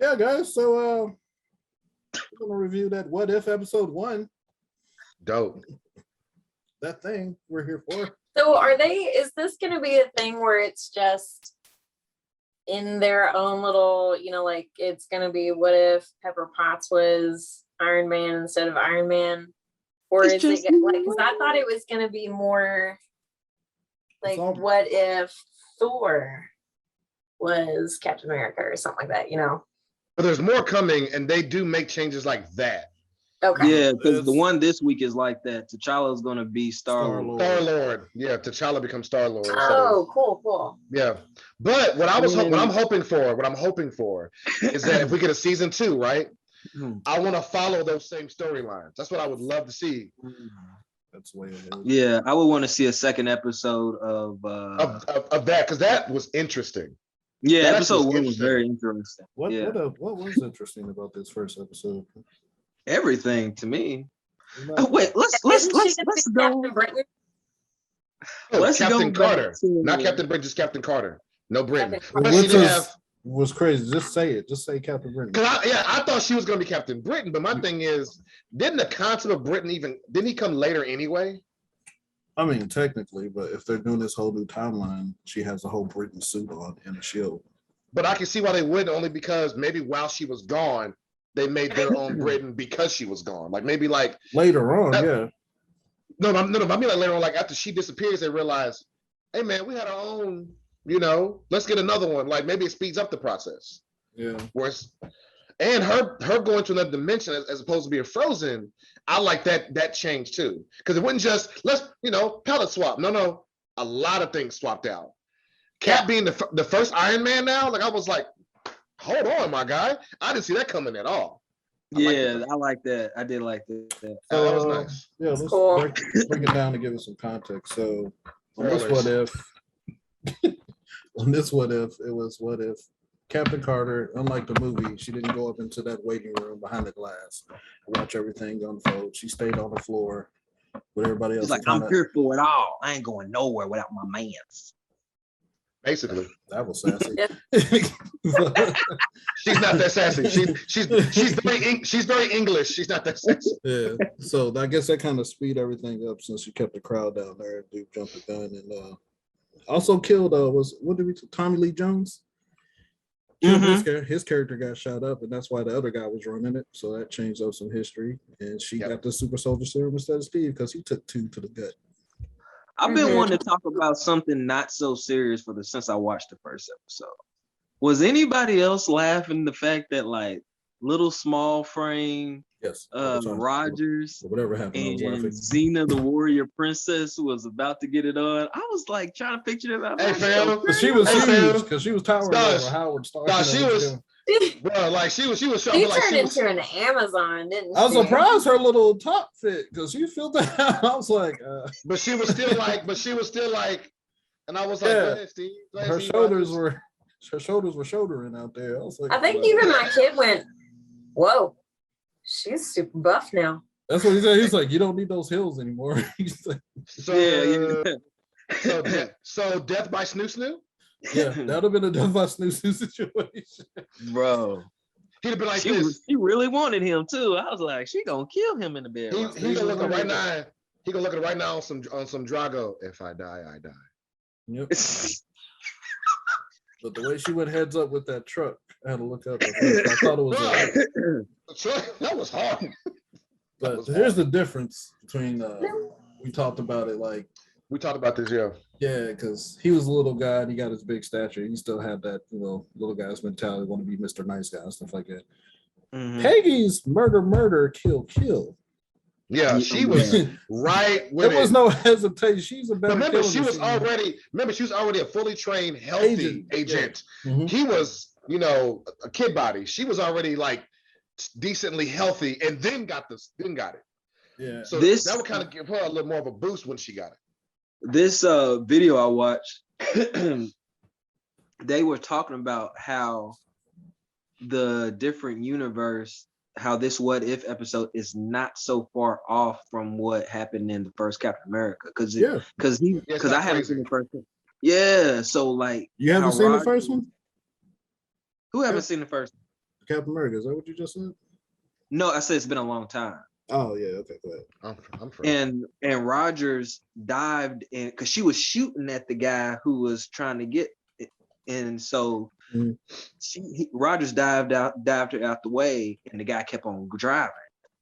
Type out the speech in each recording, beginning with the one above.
yeah, guys. So we're gonna review that What If episode 1. Dope. That thing we're here for. So is this going to be a thing where it's just in their own little, like it's going to be what if Pepper Potts was Iron Man instead of Iron Man? Or is it like, because I thought it was going to be more like what if Thor was Captain America or something like that, But there's more coming, and they do make changes like that. Okay. Yeah, because the one this week is like that. T'Challa is going to be Star-Lord. Star-Lord. Yeah, T'Challa becomes Star-Lord. Oh, cool. Yeah. But what I'm hoping for is that if we get a season 2, right? I want to follow those same storylines. That's what I would love to see. That's way ahead. Yeah, I would want to see a second episode of that, because that was interesting. Yeah, that episode 1 was very interesting. What was interesting about this first episode? Everything to me. Oh, wait, let's go. Captain Carter, not Captain Britain, just Captain Carter. No Britain. Was crazy. Just say it. Just say Captain Britain. I thought she was going to be Captain Britain, but my thing is, didn't the concept of Britain didn't he come later anyway? I mean, technically, but if they're doing this whole new timeline, she has a whole Britain suit on and a shield. But I can see why they wouldn't, only because maybe while she was gone, they made their own Britain because she was gone. Like maybe like later on, yeah. No. I mean like later on, like after she disappears, they realize, hey man, we had our own. Let's get another one. Like maybe it speeds up the process. Yeah. And her going to another dimension as opposed to being frozen, I like that change too. Because it wasn't just palette swap. No, a lot of things swapped out. Cap being the first Iron Man now, like I was like, hold on, my guy. I didn't see that coming at all. I like that. I did like that. So that was nice. Yeah, let's break it down to give it some context. So on this what if, it was what if Captain Carter, unlike the movie, she didn't go up into that waiting room behind the glass and watch everything unfold. She stayed on the floor with everybody else. It's like, I'm here for it all. I ain't going nowhere without my mans. Basically, that was sassy. She's not that sassy. She's very English. She's not that sassy. Yeah. So I guess that kind of speed everything up since she kept the crowd down there. Dude jumped the gun and also killed. Tommy Lee Jones? His character got shot up, and that's why the other guy was running it. So that changed up some history, and she got the super soldier serum instead of Steve because he took 2 to the gut. I've been wanting to talk about something not so serious since I watched the first episode. Was anybody else laughing the fact that like little small frame Rogers whatever happened, and Xena the warrior princess was about to get it on? I was like trying to picture that. Hey fam, she was huge because she was towering over Howard Stark. She was. Bro, like she was She turned into an Amazon, didn't she? I was surprised her little top fit because she filled that out. I was like, but she was still like, and I was like, go ahead, Steve. Her shoulders were shouldering out there. I was like, I think even my kid went, whoa, she's super buff now. That's what he said. He's like, you don't need those hills anymore. So death by Snoo Snoo? Yeah, that would have been a death by Snoo Snoo situation. Bro. He'd have been like she really wanted him too. I was like, she gonna kill him in the bed. He gonna look at right now. He gonna look at right now on some Drago. If I die, I die. Yep. But the way she went heads up with that truck, I had to look up. I thought it was that was hard. But here's the difference between we talked about it like we talked about this, yeah. Yeah, because he was a little guy and he got his big stature. He still had that, little guy's mentality, want to be Mr. Nice Guy and stuff like that. Mm-hmm. Peggy's murder, kill. Yeah, she was right with there was no hesitation. She's a better remember, she was already a fully trained, healthy agent. Yeah. Mm-hmm. He was, a kid body. She was already like decently healthy and then got it. Yeah. So that would kind of give her a little more of a boost when she got it. This video I watched, they were talking about how the different universe, how this What If episode is not so far off from what happened in the first Captain America. Because I haven't seen the first one. Yeah, so like you haven't seen the first one? Who haven't seen the first one? Captain America. Is that what you just said? No, I said it's been a long time. Oh yeah, okay, go ahead. I'm frozen. And Rogers dived in because she was shooting at the guy who was trying to get it. And so Rogers dived her out the way, and the guy kept on driving,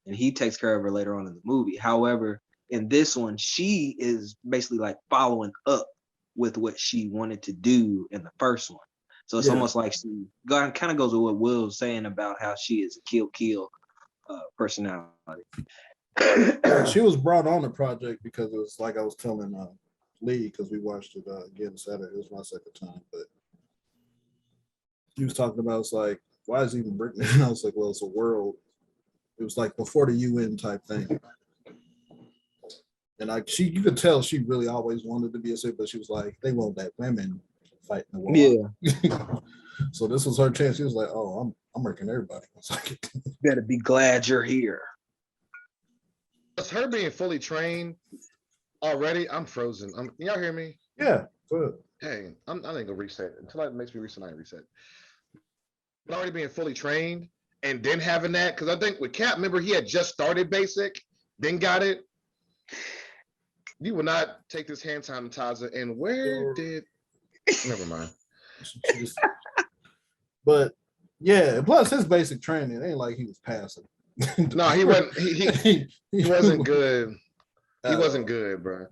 and he takes care of her later on in the movie. However, in this one, she is basically like following up with what she wanted to do in the first one. So it's almost like she kind of goes with what Will was saying about how she is a kill personality. She was brought on the project because it was like I was telling Lee, because we watched it again Saturday. It was my second time, but he was talking about, it's like, why is even Britain? And I was like, well, it's a world. It was like before the UN type thing. And you could tell she really always wanted to be a sister, but she was like, they won't let women fight in the war. Yeah. So this was her chance. She was like, oh, I'm working everybody. I was like, Better be glad you're here. It's her being fully trained already. I'm frozen. Can y'all hear me? yeah, good. Hey, I ain't gonna reset until it makes me reset. I reset. But already being fully trained and then having that, because I think with Cap, remember he had just started basic, then got it. You will not take this hand sanitizer. And where did? Never mind. But yeah, plus his basic training, it ain't like he was passing. No, he wasn't. He wasn't good. He wasn't good, bro.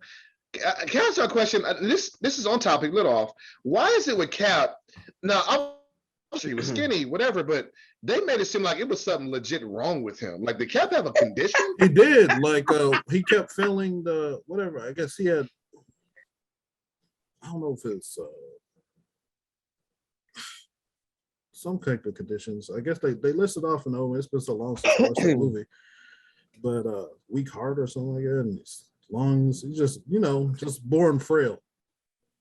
Can I ask you a question? This is on topic, little off. Why is it with Cap? Now, I'm sure he was skinny, whatever, but they made it seem like it was something legit wrong with him. Like, did Cap have a condition? He did. Like, he kept feeling the whatever. I guess he had. I don't know if it's some type of conditions. I guess they listed off and over. It's been so long since I watched the movie, but weak heart or something like that, and his lungs. He's just just born frail.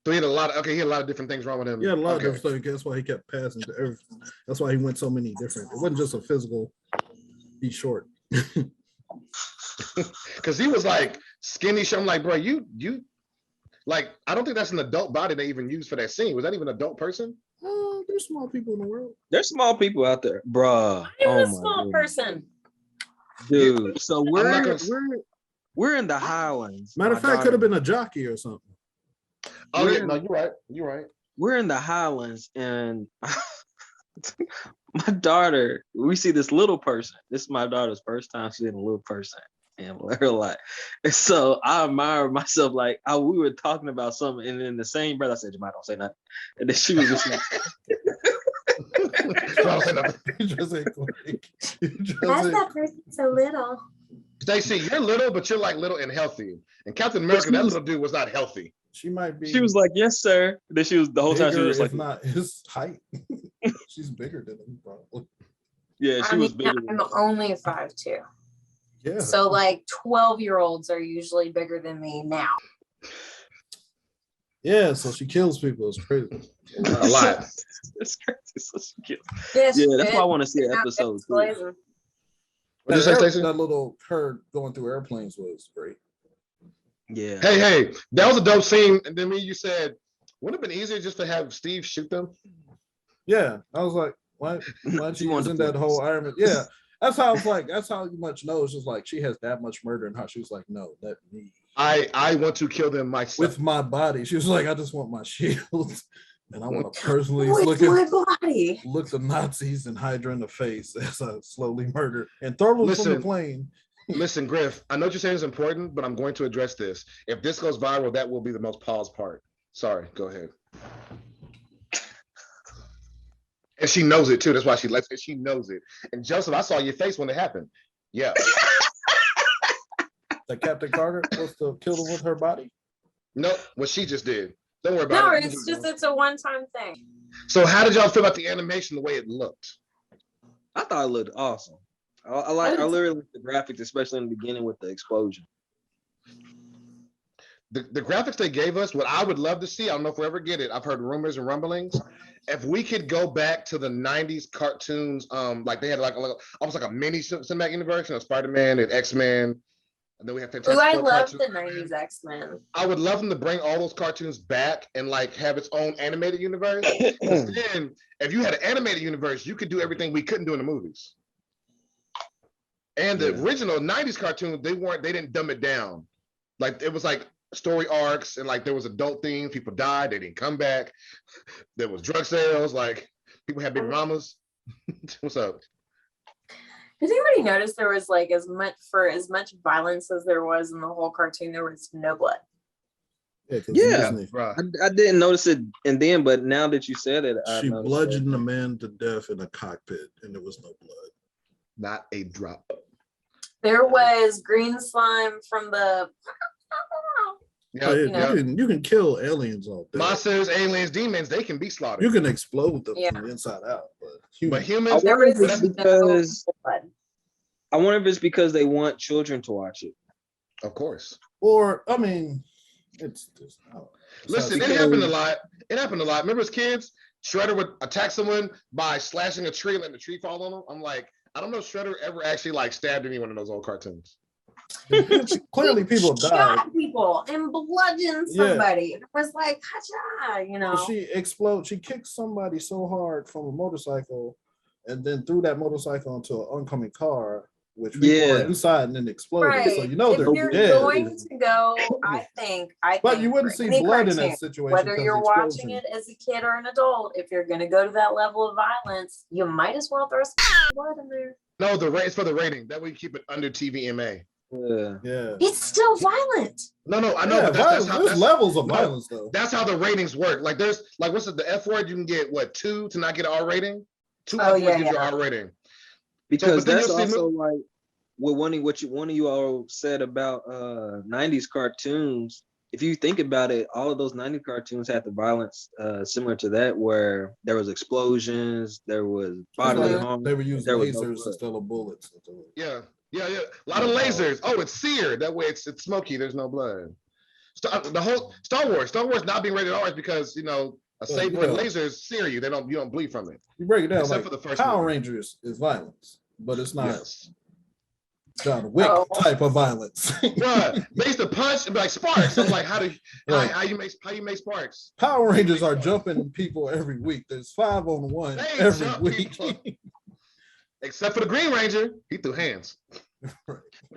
So he had a lot of he had a lot of different things wrong with him. He had a lot of different things. That's why he kept passing to everything. That's why he went so many different. It wasn't just a physical. He's short. Because he was like skinny. I'm like, bro, you like, I don't think that's an adult body they even used for that scene. Was that even an adult person? There's small people in the world. There's small people out there, bruh. I'm a small person, dude. So we're in the Highlands. Matter of fact, could have been a jockey or something. Oh yeah, no, you're right. You're right. We're in the Highlands, and my daughter, we see this little person. This is my daughter's first time seeing a little person in her life. And so I admire myself, like, we were talking about something, and in the same breath, I said, Jemima, don't say nothing. And then she was just like, that person so little? Stacey, you're little, but you're like little and healthy. And Captain America, that little dude was not healthy. She might be. She was like, yes, sir. And then she was the whole time she was like, not his height. She's bigger than him, probably. Yeah, she was bigger. I'm only 5'2". Yeah. So like 12-year-olds are usually bigger than me now. Yeah, so she kills people. It's crazy. A lot. It's crazy. So she kills. Yes, Yeah, that's why I want to see an episode. What'd you say, Stacey? That little her going through airplanes was great. Yeah. Hey, that was a dope scene. And then you said, wouldn't it have been easier just to have Steve shoot them? Yeah, I was like, why she wasn't that whole Iron Man? Yeah, that's how I was like. That's how you much know. It's just like she has that much murder in her. She was like, no, let me. I want to kill them myself with my body. She was like, I just want my shield, and I want to personally look the Nazis and Hydra in the face as I slowly murder and throw them from the plane. Listen, Griff, I know what you're saying is important, but I'm going to address this. If this goes viral, that will be the most paused part. Sorry, go ahead. And she knows it too. That's why she lets it. She knows it. And Joseph, I saw your face when it happened. Yeah. That Captain Carter was to kill them with her body? No, what she just did. Don't worry about it. No, it's a one-time thing. So how did y'all feel about the animation, the way it looked? I thought it looked awesome. I literally like the graphics, especially in the beginning with the explosion. The graphics they gave us, what I would love to see, I don't know if we'll ever get it. I've heard rumors and rumblings. If we could go back to the 90s cartoons, like they had like almost like a mini cinematic universe of Spider-Man and X-Men And then we have Ooh, Fantastic I Four love cartoons. the 90s X-Men. I would love them to bring all those cartoons back and like have its own animated universe. Because then, if you had an animated universe, you could do everything we couldn't do in the movies. And the original 90s cartoons, they didn't dumb it down. Like it was like story arcs and like there was adult themes. People died, they didn't come back. There was drug sales, like people had big mamas. What's up? Did anybody notice there was like as much violence as there was in the whole cartoon, there was no blood? Yeah, Right. I didn't notice it, and then, but now that you said it, I She noticed bludgeoned that. a man to death in a cockpit, and there was no blood. Not a drop. There was green slime from the. Yeah, You can kill aliens all day. monsters, aliens, demons, they can be slaughtered. You can explode them Yeah. from the inside out, but But humans, humans, There was It's no because blood. I wonder if it's because they want children to watch it. of course. or I mean, it's just. Listen, it happened a lot. It happened a lot. Remember as kids, Shredder would attack someone by slashing a tree and letting the tree fall on them. I'm like, I don't know if Shredder ever actually like stabbed anyone in those old cartoons. Clearly, people died. Shot people and bludgeoned somebody. It was like, hacha, you know. She kicked somebody so hard from a motorcycle, and then threw that motorcycle into an oncoming car, which people were inside and then exploded. Right. So you know if they're you're dead. going to go, I think. But you wouldn't for see any blood in cartoon, that situation. whether because you're of the watching explosion. it as a kid or an adult, if you're going to go to that level of violence, you might as well throw some blood in there. No, it's for the rating. That way you keep it under TVMA. Yeah. It's still violent. No, I know. Yeah, But that's how there's levels of violence though. That's how the ratings work. Like there's like what's the F word? You can get what 2 to not get an R rating. 2 F words gives you an R rating. Because that's also like what one of you all said about 90s cartoons. If you think about it, all of those 90s cartoons had the violence similar to that, where there was explosions, there was bodily harm. They were using lasers instead of bullets. Yeah. A lot of lasers. Oh, it's seared. That way it's smoky. There's no blood. The whole Star Wars not being rated R is because a saber and lasers sear you. You don't bleed from it. You break it down. Except like for the first Power movie. Rangers is violence, but it's not. Yes. John Wick type of violence. Bruh, they used to punch and be like sparks. I'm like, how you make sparks? Power Rangers are jumping people every week. There's 5-on-1 every week. Except for the Green Ranger, he threw hands.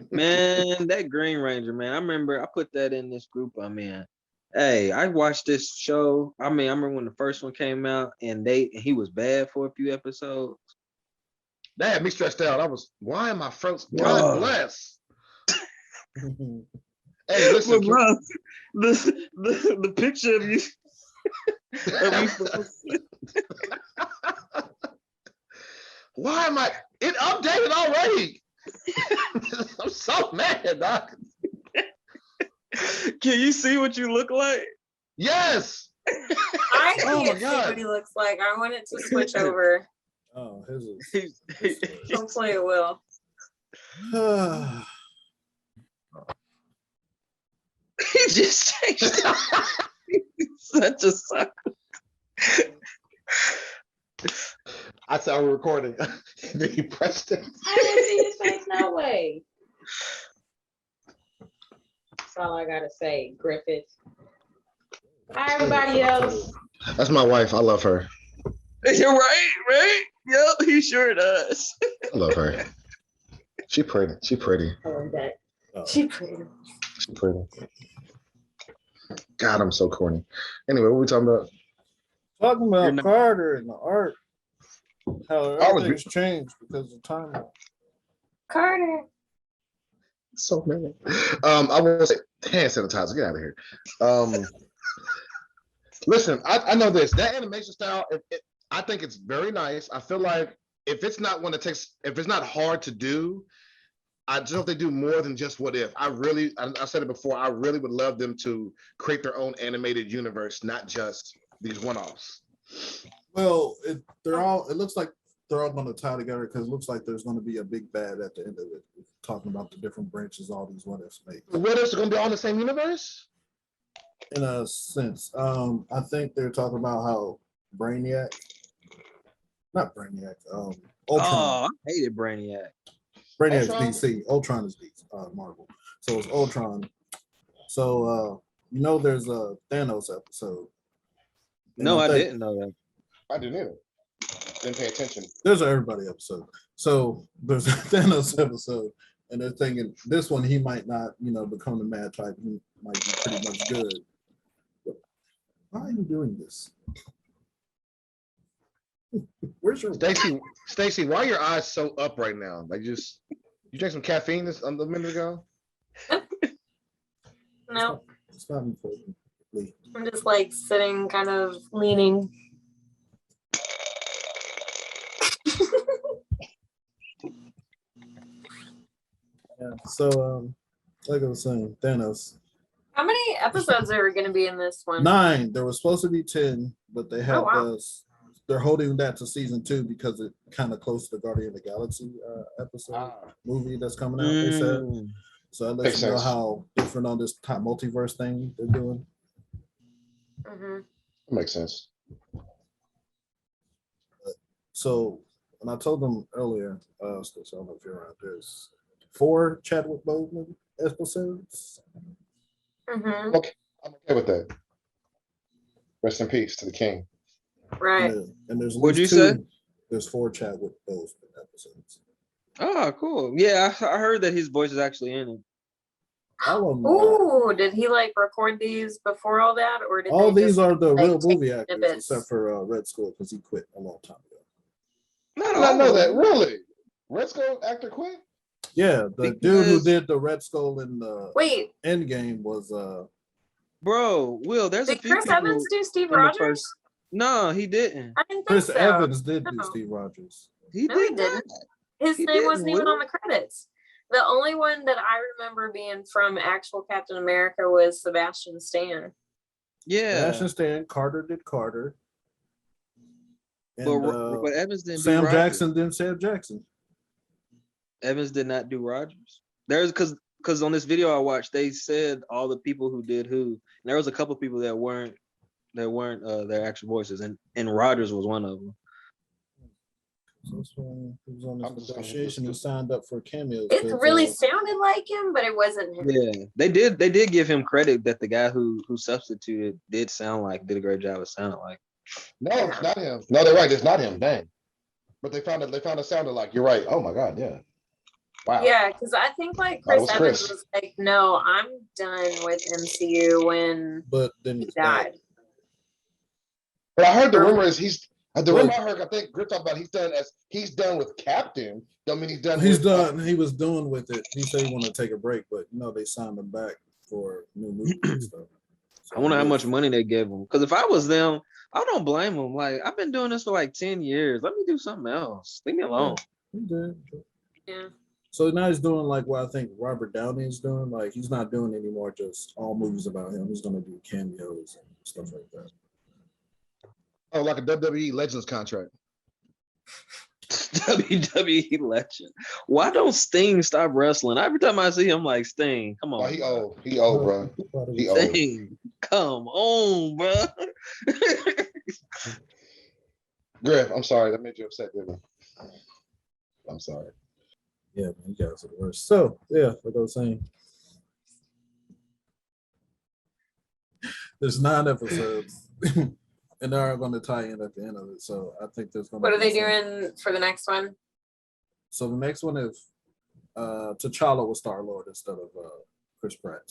Man, that Green Ranger, man. I remember I put that in this group. Hey, I watched this show. I remember when the first one came out and he was bad for a few episodes. That had me stressed out. Why am I frozen? God bless. Hey, listen, bro, the picture of you. Why am I? It updated already. I'm so mad, doc. Can you see what you look like? Yes. I can't see what he looks like. I want it to switch over. Oh, his is. Hopefully it will. He just changed. Such a sucker. I saw a recording. Then he pressed it. I didn't see his face. No way. That's all I gotta say, Griffith. Hi, everybody else. That's my wife. I love her. You're right? Yep, he sure does. I love her. She pretty. I love that. She pretty. She pretty. God, I'm so corny. Anyway, what are we talking about? Talking about Carter and the art. How everything's changed because of time. Carter. So mad. I will say hand sanitizer. Get out of here. Listen, I know this. That animation style, I think it's very nice. I feel like if it's not hard to do, I just hope they do more than just What If. I said it before, I really would love them to create their own animated universe, not just these one-offs. Well, it looks like they're all going to tie together because it looks like there's going to be a big bad at the end of it. Talking about the different branches all these What Ifs make. The What Ifs are going to be all in the same universe? In a sense. I think they're talking about how Ultron. Oh, I hated Brainiac. Brainiac's Ultron? DC. Ultron is DC, Marvel. So it's Ultron. So there's a Thanos episode. And No, I didn't know that. I didn't either. Didn't pay attention. There's an everybody episode. So there's a Thanos episode, and they're thinking this one he might not, become the mad type. He might be pretty much good. But why are you doing this? Where's your Stacy, why are your eyes so up right now? Like you drank some caffeine a minute ago? No, It's not important. I'm just like sitting, kind of leaning. Yeah. So like I was saying, Thanos. How many episodes are going to be in this one? 9. There was supposed to be 10, but they have wow. they're holding that to season 2 because it's kind of close to the Guardian of the Galaxy episode movie that's coming out. They said so. That lets you know how different on this multiverse thing they're doing. Mm-hmm. Makes sense. So, and I told them earlier, I don't know if you're around. There's 4 Chadwick Boseman episodes. Mm-hmm. Okay, I'm okay with that. Rest in peace to the king. Right. And there's What'd you 2, say? There's 4 Chadwick Boseman episodes. Oh, cool. Yeah, I heard that his voice is actually in it. Oh, did he like record these before all that, or did all they these just, are the like, real take movie actors snippets? except for Red Skull because he quit a long time ago. I did not know that. Really? Red Skull actor quit? Yeah, the dude who did the Red Skull in the Endgame was Bro, Will, there's a did few Chris people Evans do Steve in the Rogers? first- No, he didn't. I didn't think Chris so. Evans did do No. Steve Rogers. He No, he did didn't. not. His He name wasn't didn't, even Will. on the credits. The only one that I remember being from actual Captain America was Sebastian Stan. Yeah. Sebastian Stan, Carter did Carter. And But Evans didn't Sam do Rogers. Jackson did Sam Jackson. Evans did not do Rogers. There's because on this video I watched, they said all the people who did who. And there was a couple people that weren't their actual voices, and Rogers was one of them. So he was on this negotiation. He signed up for cameos. It really sounded like him, but it wasn't him. Yeah, they did give him credit that the guy who substituted did a great job of sounding like. No, it's not him. No, they're right. It's not him. Dang. But they found it sounded like. You're right. Oh my God. Yeah. Wow. Yeah, because I think like That Chris was Evans Chris. was like, no, I'm done with MCU when But then he died. But I heard the rumor is rumor I heard. I think Griff talked about he's done with Captain. Don't mean he's done. He's done. He was doing with it. He said he wanted to take a break, but they signed him back for new movies and stuff. So I wonder how much money they gave him. Because if I was them, I don't blame them. Like, I've been doing this for like 10 years. Let me do something else. Leave me alone. He did. Yeah. So now he's doing like what I think Robert Downey is doing. Like he's not doing anymore just all movies about him. He's gonna do cameos and stuff like that. Oh, like a WWE Legends contract. WWE legend. Why don't Sting stop wrestling? Every time I see him, like, Sting, come on. Oh, he old. He old, bro. He old. Sting, come on, bro. Griff, I'm sorry. That made you upset, didn't it? I'm sorry. Yeah, man, you guys are the worst. So yeah, like I was saying, there's 9 episodes, and they're going to tie in at the end of it. So I think there's going. What are they doing for the next one? So the next one is T'Challa with Star-Lord instead of Chris Pratt.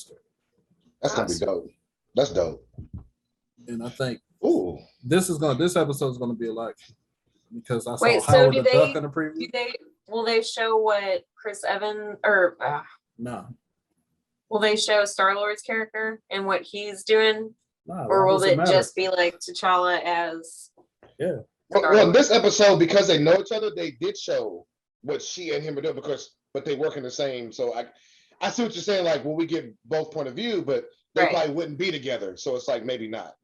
That's gonna be dope. That's dope. And I think this episode is gonna be a lot because I saw Wait, so Howard do the they- Duck in the preview. Will they show what Chris Evans or No. will they show Star-Lord's character and what he's doing? Nah, Or why will does it matter? just be like T'Challa as Well, this episode, because they know each other, they did show what she and him are doing but they work in the same. So I see what you're saying. Like, when we get both point of view, but they probably wouldn't be together. So it's like maybe not.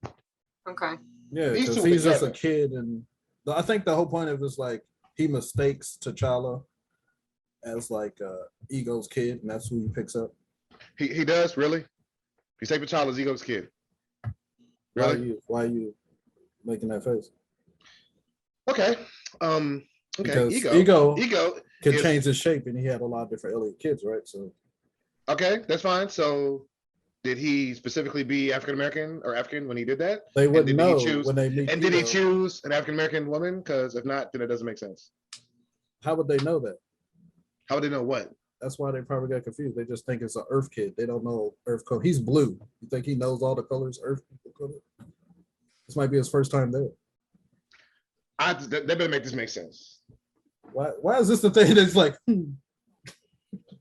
Okay. Yeah, These because two he's just a together. kid, and I think the whole point of it is like he mistakes T'Challa as like Ego's kid, and that's who he picks up. He does, really? He's taking T'Challa's Ego's kid. Really? Why are you making that face? Okay. Okay. Because Ego could is- change his shape, and he had a lot of different alien kids, right? So Okay, that's fine. So did he specifically be African American or African when he did that? They wouldn't did know he choose, when they meet and did he Ego. choose an African American woman? Because if not, then it doesn't make sense. How would they know that? How would they know what? That's why they probably got confused. They just think it's an Earth kid. They don't know Earth color. He's blue. You think he knows all the colors Earth people color? This might be his first time there. They better make this make sense. Why is this the thing that's like,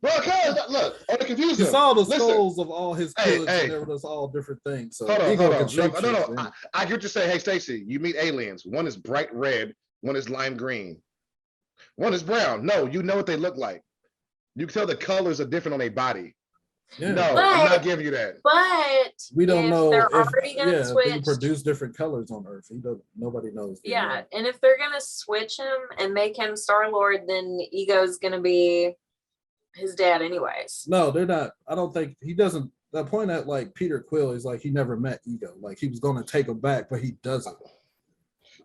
Well, cause look, on the confusion. he saw the Listen, skulls of all his kids hey. and there was all different things. So hold on. Ego No. can shape I get what you're saying. Hey, Stacey, you meet aliens. One is bright red, one is lime green, one is brown. No, you know what they look like. You can tell the colors are different on their body. Yeah. No, I'm not giving you that. But We don't know they're if already gonna they switch. produce different colors on Earth. Nobody knows. Yeah, and if they're gonna switch him and make him Star-Lord, then Ego's gonna be his dad anyways. No, they're not. I don't think he doesn't. The point at like Peter Quill is like he never met Ego. Like he was going to take him back, but he doesn't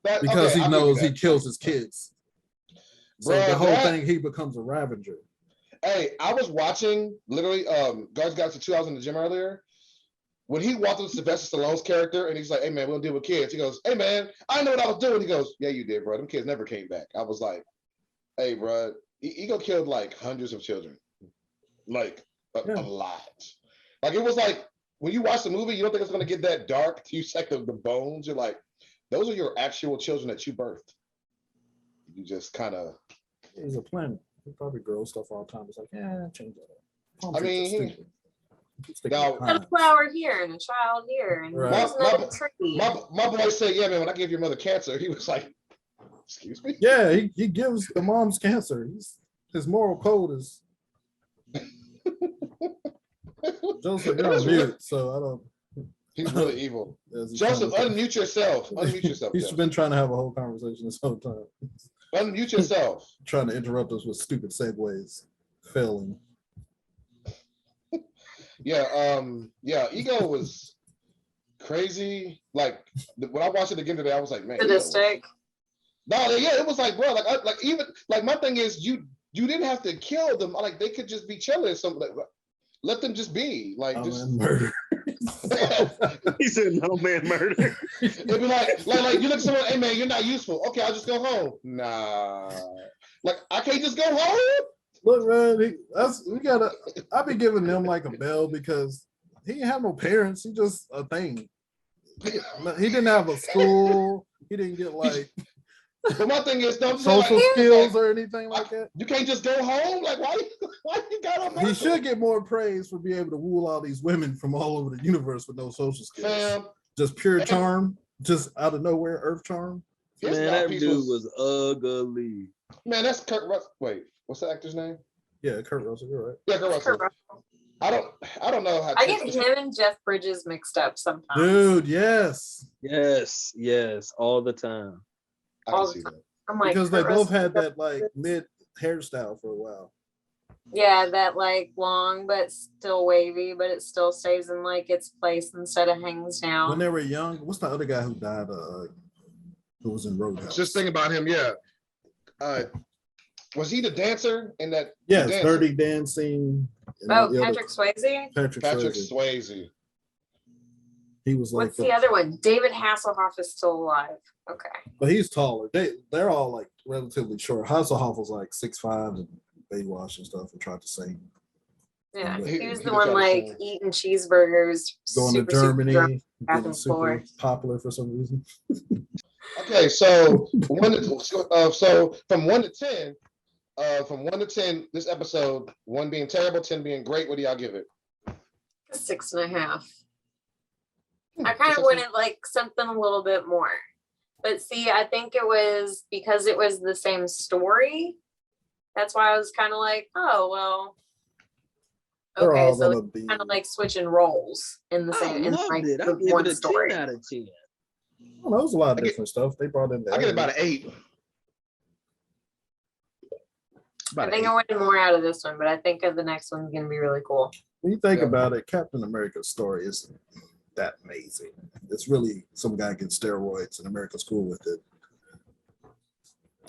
because he knows he kills his kids. So Bruh, the whole thing, he becomes a Ravager. Hey, I was watching literally Guards got to 2 hours in the gym earlier. When he walked up to Sylvester Stallone's character and he's like, "Hey man, we don't deal with kids." He goes, "Hey man, I know what I was doing." He goes, "Yeah, you did, bro. Them kids never came back." I was like, "Hey, bro, Ego killed like hundreds of children, like a lot." Like it was like when you watch the movie, you don't think it's gonna get that dark. You check the bones, you're like, those are your actual children that you birthed. You just kind of. He's a planet. He probably grows stuff all the time. It's like, change that up. I mean, now, a flower here and a child here, and there's another tree. My boy said, "Yeah, man, when I gave your mother cancer," he was like, "Excuse me." Yeah, he gives the mom's cancer. His moral code is. Joseph, you're on mute, so I don't. He's really evil. Joseph, unmute yourself. Unmute yourself. He's been trying to have a whole conversation this whole time. Unmute yourself. Trying to interrupt us with stupid segues, failing. Yeah, Ego was crazy. Like when I watched it again today, I was like, man, sadistic. It was like, bro, even my thing is, you didn't have to kill them. Like they could just be chilling. Something like, let them just be like just murder. He said, "No man, murder." It'd be like you look at someone, "Hey man, you're not useful." Okay, I'll just go home. Nah, like I can't just go home. Look, man, I be giving them like a bell because he didn't have no parents. He just a thing. He didn't have a school. He didn't get like. But my thing is, don't social skills or anything like that. You can't just go home. Like why you got on? He should get more praise for being able to woo all these women from all over the universe with no social skills. Just pure charm, just out of nowhere, earth charm. Man, that dude was ugly. Man, that's Kurt Russell. Wait, what's the actor's name? Yeah, Kurt Russell. You're right. Yeah, Kurt Russell. I don't know how. I get him and Jeff Bridges mixed up sometimes. Dude, yes, all the time. I can see that. I'm like, because they both had that like mid hairstyle for a while. Yeah, that like long but still wavy, but it still stays in like its place instead of hangs down. When they were young, what's the other guy who died? Who was in Roadhouse? Just think about him. Yeah. Was he the dancer in that? Yes, Dirty Dancing. Patrick Swayze. Patrick Swayze. He was like. What's the other one? David Hasselhoff is still alive. Okay. But he's taller. They're all like relatively short. Hasselhoff was like 6'5" and Baywatch and stuff and tried to sing. Yeah, he was the one like eating cheeseburgers. Going to Germany, getting super popular for some reason. Okay, so from 1 to 10, from 1 to 10, this episode, 1 being terrible, 10 being great. What do y'all give it? 6.5. I kind of wanted like something a little bit more. But see, I think it was because it was the same story. That's why I was kind of like, oh, well, okay. So it's kind of like switching roles in the same, in like I give one it a story. 10 out of 10. Well, there was a lot of different stuff they brought in there. I get about an 8. I think I wanted more out of this one, but I think the next one's going to be really cool. When you think about it, Captain America's story isn't that amazing. It's really some guy gets steroids and America's cool with it.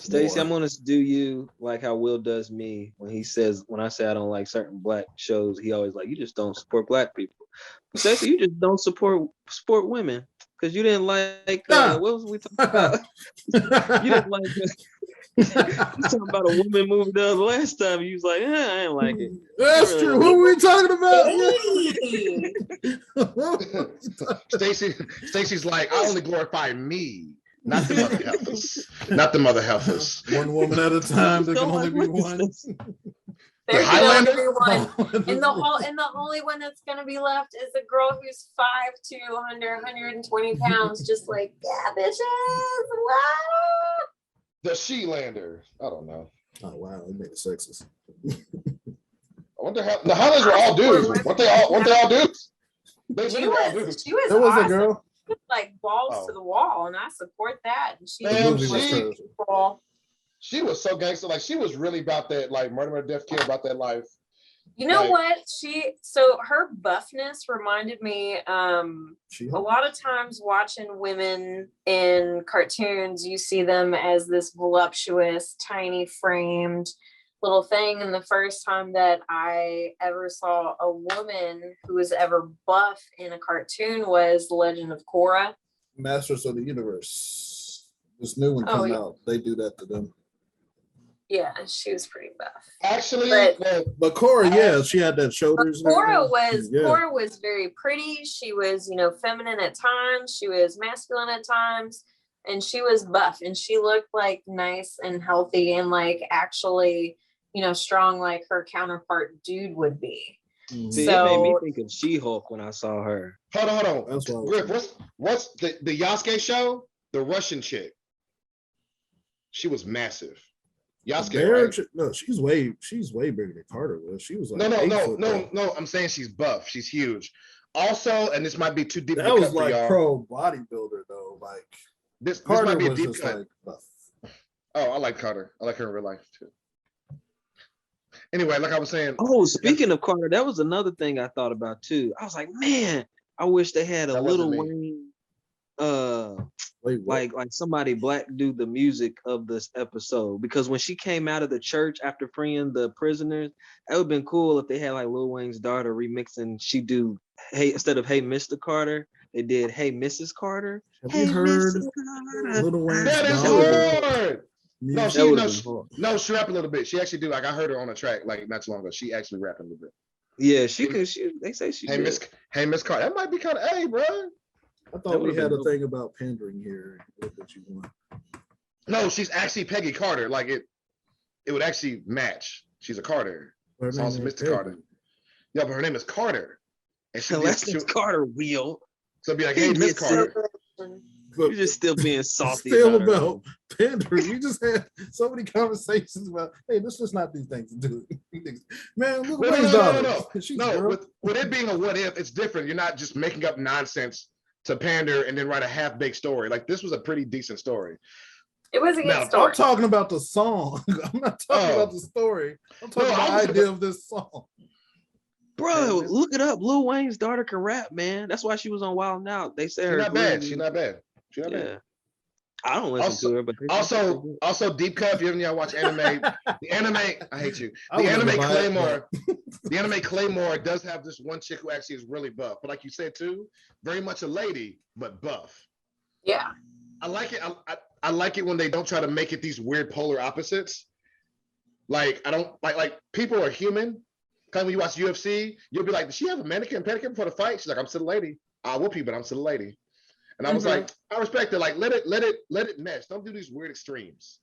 Stacey, more. I'm gonna do you like how Will does me when he says, when I say I don't like certain black shows, he always like, you just don't support black people. Stacey, you just don't support women because you didn't like what was we talking about? You didn't like you talking about a woman movie the last time. You was like, I ain't like it. That's really true. What were we talking about? Stacey's like, I only glorify me, not the mother heifers. Not the mother heifers. One woman at a time. There can only be one. There The can only Highlander? be one. And the only one that's gonna be left is a girl who's 5'2", 120 pounds, just like, yeah, bitches. What? The Sheelander. I don't know. Oh wow, they made it sexist. I wonder how the Highlanders were all dudes. Weren't they all dudes? They She literally all was dudes. There was awesome. a girl. Like balls to the wall, and I support that. And she Man, was she- cool. She was so gangster. Like she was really about that, like murder, death, kill, about that life. You know Like- what? So her buffness reminded me, a lot of times watching women in cartoons, you see them as this voluptuous, tiny framed little thing. And the first time that I ever saw a woman who was ever buff in a cartoon was The Legend of Korra. Masters of the Universe. This new one came out. They do that to them. Yeah, she was pretty buff. Actually, but Korra, yeah, she had that shoulders. Korra was very pretty. She was, feminine at times. She was masculine at times, and she was buff. And she looked like nice and healthy and like actually, strong, like her counterpart dude would be. See, it made me think of She-Hulk when I saw her. Hold on. That's what Griff, what's the Yasuke show? The Russian chick. She was massive. Yasuke, right? No, she's way bigger than Carter was. She was like no. I'm saying she's buff. She's huge. Also, and this might be too deep. That was like pro bodybuilder though. Like this Carter might be a was deep just cut. like buff. Oh, I like Carter. I like her in real life too. Anyway, like I was saying. Oh, speaking of Carter, that was another thing I thought about too. I was like, man, I wish they had a Lil Wayne. Like somebody black do the music of this episode, because when she came out of the church after freeing the prisoners, that would have been cool if they had like Lil Wayne's daughter remixing. She do hey, instead of Hey Mr. Carter, they did Hey Mrs. Carter. Have hey, you heard Little Wayne's that is daughter? hard. No, she rap a little bit. She actually do. Like I heard her on a track like not too long ago. She actually rapped a little bit. Yeah, she could. They say she. Hey Miss Carter. That might be kind of bro. I thought we had a thing about pandering here. What did you want? No, she's actually Peggy Carter. Like it would actually match. She's a Carter. It's also Mr. Carter. Yeah, but her name is Carter. And she's Carter Wheel. So be like, hey, Miss Carter. You're just still being salty. Still about pandering. We just had so many conversations about, hey, let's just not do things. Man, look at Wayne's daughter. No, with it being a what if, it's different. You're not just making up nonsense to pander and then write a half-baked story. Like this was a pretty decent story. It was a good story. I'm talking about the song. I'm not talking about the story. I'm talking about the idea of this song. Bro, look it up. Lil Wayne's daughter can rap, man. That's why she was on Wild 'N Out. They say She's not bad. She's not bad. I don't listen to her, but also deep cut. If you ever watch anime, the anime, I hate you. The anime Claymore, the anime Claymore does have this one chick who actually is really buff, but like you said too, very much a lady, but buff. Yeah, I like it. I like it when they don't try to make it these weird polar opposites. Like I don't like people are human. Kind of when you watch UFC, you'll be like, does she have a mannequin and pedicure before the fight? She's like, I'm still a lady. I'll whoop you, but I'm still a lady. And I was like, I respect it. Like, let it mesh. Don't do these weird extremes.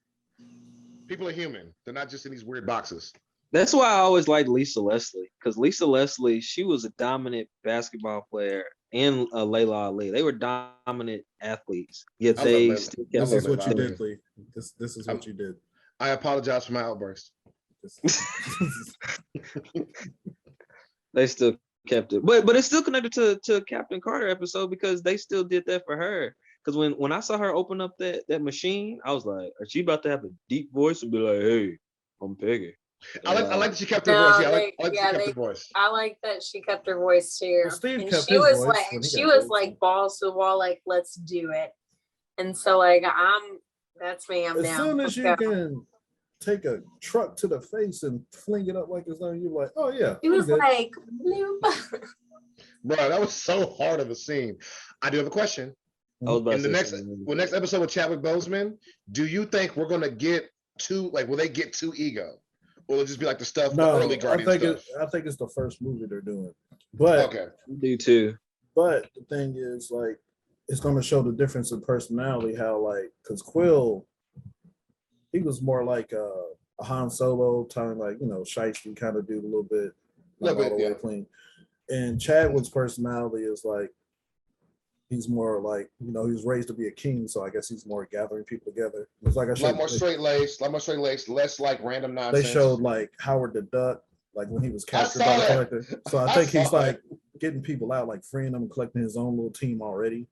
People are human. They're not just in these weird boxes. That's why I always liked Lisa Leslie, because Lisa Leslie, she was a dominant basketball player, and Layla Ali. They were dominant athletes. Yet they still kept. This is what you did, Lee. This is what you did. I apologize for my outburst. They still kept it, but it's still connected to Captain Carter episode, because they still did that for her. Because when I saw her open up that machine, I was like, "Are she about to have a deep voice and be like, hey, I'm Peggy?" I like that she kept her voice. Yeah, I like that she kept her voice. I like that she kept her voice too. Well, Steve and kept she his was voice like, when he she got was like balls to the wall, like, let's do it. And so like That's me. I'm As down. soon as Let's you go. can take a truck to the face and fling it up like it's nothing, you're like, oh yeah. It was good. like, bloop. Bro, that was so hard of a scene. I do have a question. I was about In the to say next something. next episode with Chadwick Boseman, do you think we're gonna get too will they get too ego? Or will it just be like the stuff, the No, early I Guardian think stuff? I think it's the first movie they're doing. But Okay. I do too. but the thing is, like, it's gonna show the difference in personality, how like because Quill, he was more like a Han Solo type, like, shiesty kind of dude a little bit, not Little all bit, the way yeah. clean. And Chadwick's personality is like he's more like, he was raised to be a king, so I guess he's more gathering people together. It's like A lot more straight laced, less like random they nonsense. showed like Howard the Duck, like when he was captured saw by the that. collector. So I I think he's saw like getting people out, like freeing them, collecting his own little team already.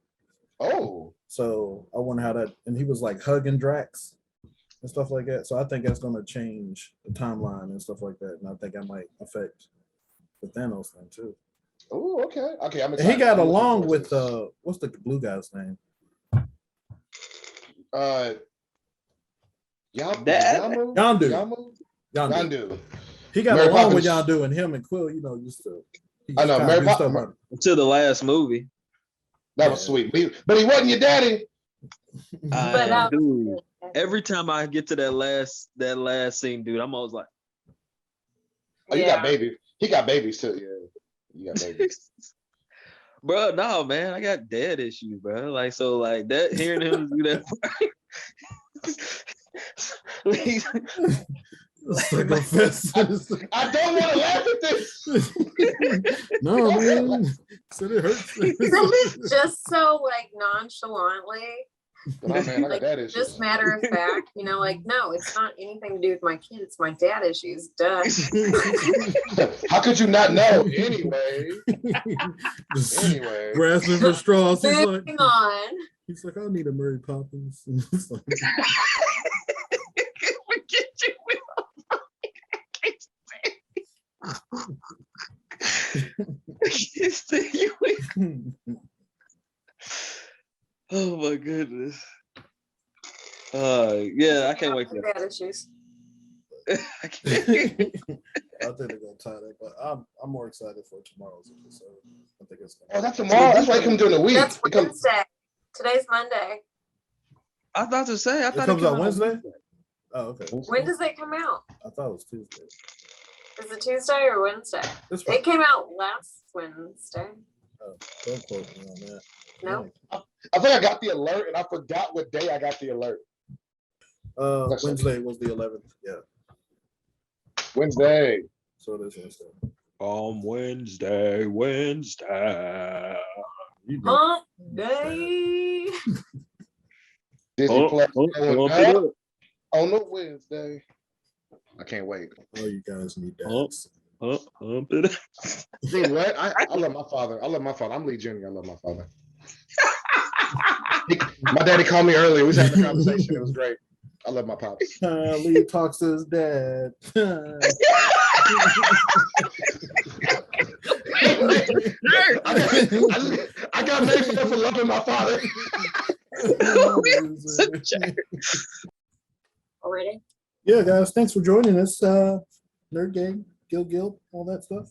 Oh, So I wonder how that, and he was like hugging Drax and stuff like that. So I think that's going to change the timeline and stuff like that. And I think that might affect the Thanos thing too. oh, okay. Okay, I'm And excited. he got I'm looking along forward with to this. what's the blue guy's name? Yamu? Yondu. Yamu? Yondu. Yondu. He got Mary along with Poppins. Yondu, and him and Quill, used to. I know, kinda Mary do stuff Poppins. like- Until the last movie. That was sweet. But he wasn't your daddy. But Dude, every time I get to that last scene, dude, I'm always like, Oh, you got babies. He got babies too. Yeah. You got babies. bro, no, man, I got dad issues, bro. Like, so, like that, hearing him do that. I don't want to laugh at this. No, man. Said it hurts. It's just so like nonchalantly, But man, I got like that issue. just matter of fact, like no, it's not anything to do with my kid. It's my dad issues. Duh. How could you not know? Anyway. Grasping for straws. Moving on. He's like, I need a Mary Poppins. It's like, Oh my goodness. Yeah, I can't wait for Dad issues. that. I think they're gonna tie that, but I'm more excited for tomorrow's episode. I think it's Oh, that's tomorrow. That's why I come during the week. That's It comes, Wednesday. Today's Monday. I was about to say, I It thought comes came out Wednesday? Oh, okay. When does it come out? I thought it was Tuesday. Is it Tuesday or Wednesday? That's fine. It came out last Wednesday. Don't quote me on that. No. I think I got the alert and I forgot what day I got the alert. That's Wednesday was the 11th. Yeah. Wednesday. So it is Wednesday. Wednesday. You know. Hump day. Disney Plus oh, going it up up. on a Wednesday. I can't wait. Oh, you guys need that. Hump it up. See what? I love my father. I'm Lee Jr. I love my father. My daddy called me earlier. We was having a conversation. It was great. I love my pops. Lee talks to his dad. I got made fun for loving my father. Already? Yeah, guys, thanks for joining us. Nerd Gang, Gil, all that stuff.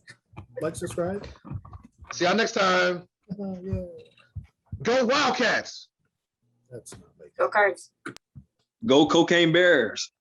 Like, subscribe. See y'all next time. Yeah. Go Wildcats. That's not making Go Cards. Go Cocaine Bears.